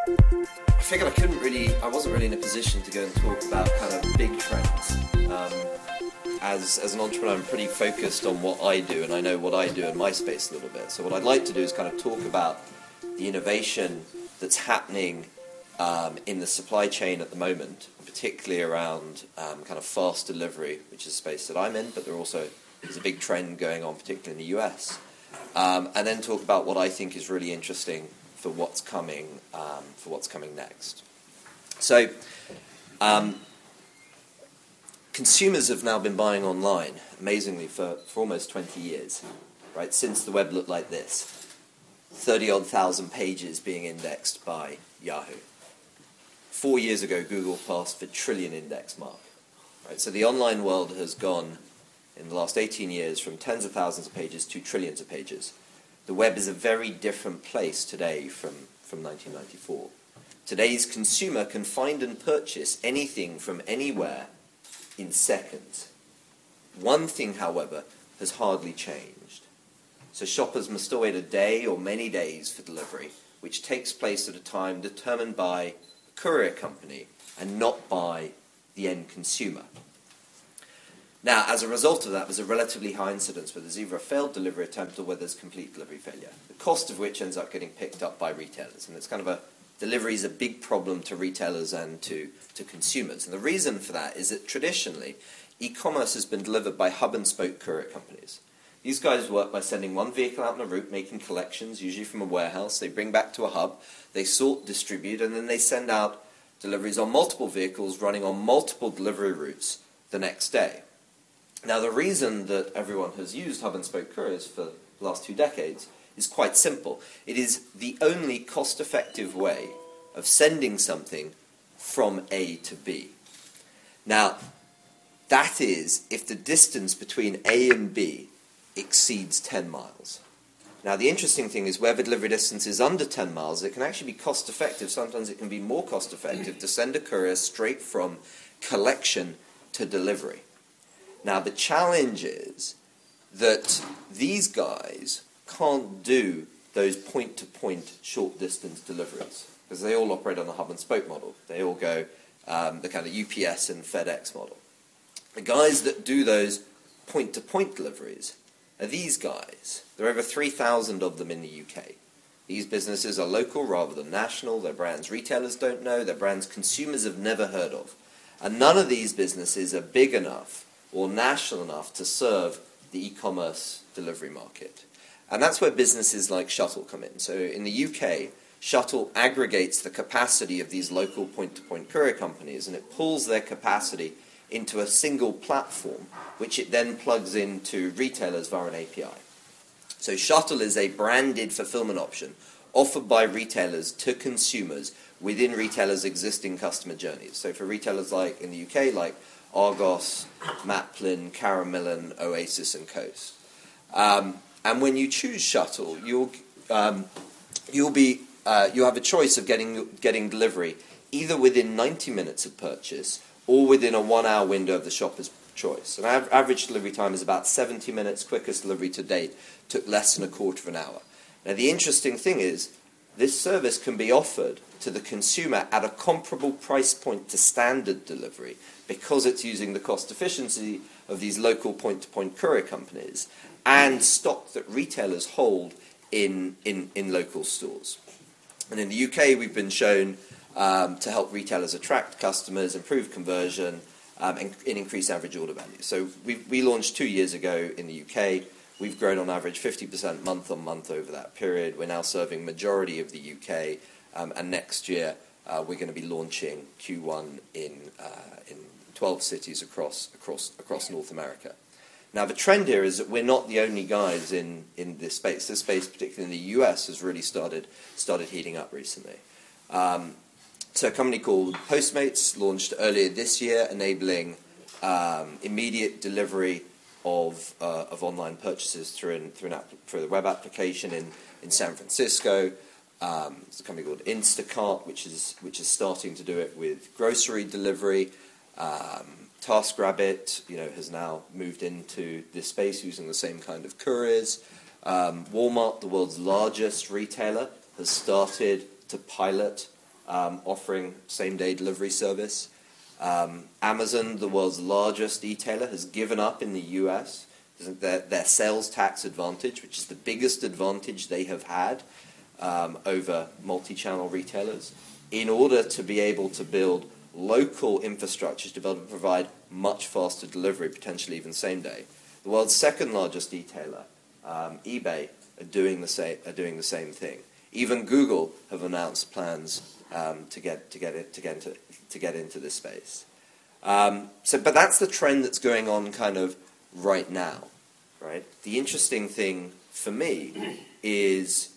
I figured I wasn't really in a position to go and talk about kind of big trends. As an entrepreneur, I'm pretty focused on what I do, and I know what I do in my space a little bit. So what I'd like to do is kind of talk about the innovation that's happening in the supply chain at the moment, particularly around kind of fast delivery, which is a space that I'm in, but there's a big trend going on, particularly in the US. And then talk about what I think is really interesting for what's coming next. So, consumers have now been buying online, amazingly, for almost 20 years, right? Since the web looked like this, 30-odd thousand pages being indexed by Yahoo. 4 years ago, Google passed the trillion index mark, right? So the online world has gone, in the last 18 years, from tens of thousands of pages to trillions of pages. The web is a very different place today from 1994. Today's consumer can find and purchase anything from anywhere in seconds. One thing, however, has hardly changed. So shoppers must still wait a day or many days for delivery, which takes place at a time determined by a courier company and not by the end consumer. Now, as a result of that, there's a relatively high incidence where there's either a failed delivery attempt or where there's complete delivery failure, the cost of which ends up getting picked up by retailers. And it's kind of delivery is a big problem to retailers and to consumers. And the reason for that is that traditionally, e-commerce has been delivered by hub-and-spoke courier companies. These guys work by sending one vehicle out on a route, making collections, usually from a warehouse. They bring back to a hub, they sort, distribute, and then they send out deliveries on multiple vehicles running on multiple delivery routes the next day. Now, the reason that everyone has used hub-and-spoke couriers for the last 2 decades is quite simple. It is the only cost-effective way of sending something from A to B. Now, that is if the distance between A and B exceeds 10 miles. Now, the interesting thing is where the delivery distance is under 10 miles, it can actually be cost-effective. Sometimes it can be more cost-effective to send a courier straight from collection to delivery. Now, the challenge is that these guys can't do those point-to-point short-distance deliveries because they all operate on the hub-and-spoke model. They all go the kind of UPS and FedEx model. The guys that do those point-to-point deliveries are these guys. There are over 3,000 of them in the UK. These businesses are local rather than national. Their brands retailers don't know. Their brands consumers have never heard of. And none of these businesses are big enough or national enough to serve the e-commerce delivery market. And that's where businesses like Shutl come in. So in the UK, Shutl aggregates the capacity of these local point-to-point courier companies, and it pulls their capacity into a single platform, which it then plugs into retailers via an API. So Shutl is a branded fulfillment option offered by retailers to consumers within retailers' existing customer journeys. So for retailers like in the UK, like Argos, Maplin, Caramillan, Oasis, and Coast. And when you choose Shutl, you'll have a choice of getting delivery either within 90 minutes of purchase or within a 1-hour window of the shopper's choice. And average delivery time is about 70 minutes. Quickest delivery to date took less than a quarter of an hour. Now, the interesting thing is this service can be offered to the consumer at a comparable price point to standard delivery because it's using the cost efficiency of these local point-to-point courier companies and stock that retailers hold in local stores. And in the UK, we've been shown to help retailers attract customers, improve conversion, and increase average order value. So we launched 2 years ago in the UK. We've grown on average 50% month on month over that period. We're now serving majority of the UK, and next year we're going to be launching Q1 in 12 cities across North America. Now, the trend here is that we're not the only guys in this space. This space, particularly in the US, has really started heating up recently. So a company called Postmates launched earlier this year, enabling immediate delivery of online purchases through a web application in San Francisco. There's a company called Instacart, which is starting to do it with grocery delivery. TaskRabbit, has now moved into this space using the same kind of couriers. Walmart, the world's largest retailer, has started to pilot offering same-day delivery service. Amazon, the world's largest e-tailer, has given up in the US their sales tax advantage, which is the biggest advantage they have had over multi-channel retailers, in order to be able to build local infrastructures to be able to provide much faster delivery, potentially even same day. The world's second largest e-tailer, eBay, are doing the same thing. Even Google have announced plans to get into this space. But that's the trend that's going on kind of right now, right? The interesting thing for me is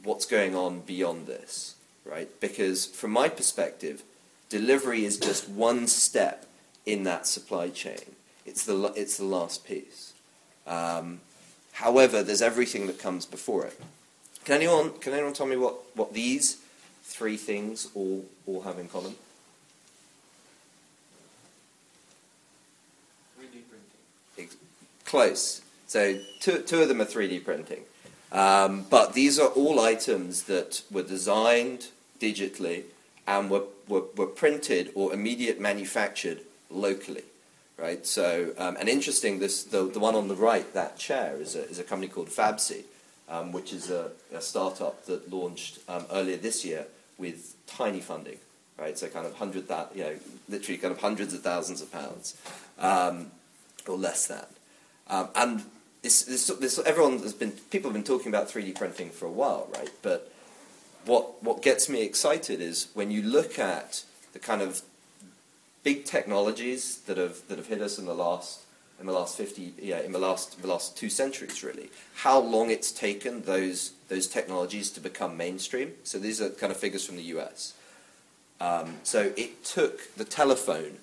what's going on beyond this, right? Because from my perspective, delivery is just one step in that supply chain. It's the last piece. However, there's everything that comes before it. Can anyone tell me what these three things all have in common? 3D printing. Close. So two of them are 3D printing. But these are all items that were designed digitally and were printed or immediate manufactured locally, right? So, and interesting, the one on the right, that chair, is a company called Fabsy, which is a startup that launched earlier this year with tiny funding, right? So kind of literally kind of hundreds of thousands of pounds, or less than. And people have been talking about 3D printing for a while, right? But what gets me excited is when you look at the kind of big technologies that have hit us in the last 2 centuries, really, how long it's taken those technologies to become mainstream. So these are kind of figures from the US. So it took the telephone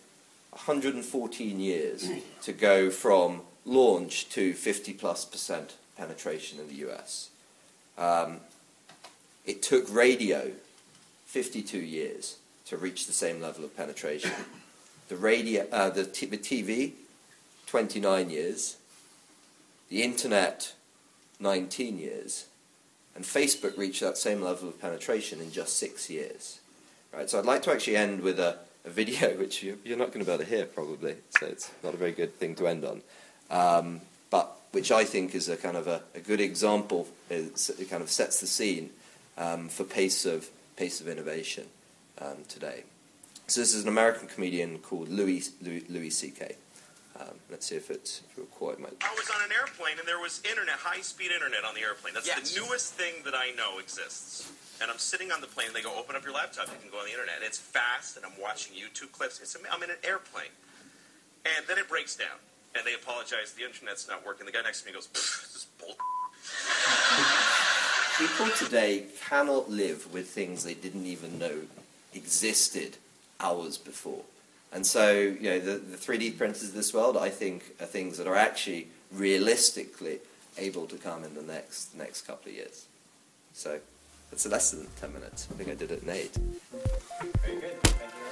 114 years to go from launch to 50+% penetration in the US. It took radio 52 years to reach the same level of penetration. The TV, 29 years. The internet, 19 years. And Facebook reached that same level of penetration in just 6 years. Right, so I'd like to actually end with a video, which you're not going to be able to hear probably, so it's not a very good thing to end on, but which I think is a kind of a good example. It kind of sets the scene for pace of innovation today. So this is an American comedian called Louis C.K. Let's see if it's quite much. I was on an airplane and there was internet, high-speed internet on the airplane. That's the newest thing that I know exists. And I'm sitting on the plane and they go, open up your laptop, you can go on the internet. And it's fast and I'm watching YouTube clips. I said, I'm in an airplane. And then it breaks down. And they apologize, the internet's not working. The guy next to me goes, this is bull. People today cannot live with things they didn't even know existed hours before. And so, the 3D printers of this world, I think, are things that are actually realistically able to come in the next couple of years. So, it's less than 10 minutes. I think I did it in 8. Very good. Thank you.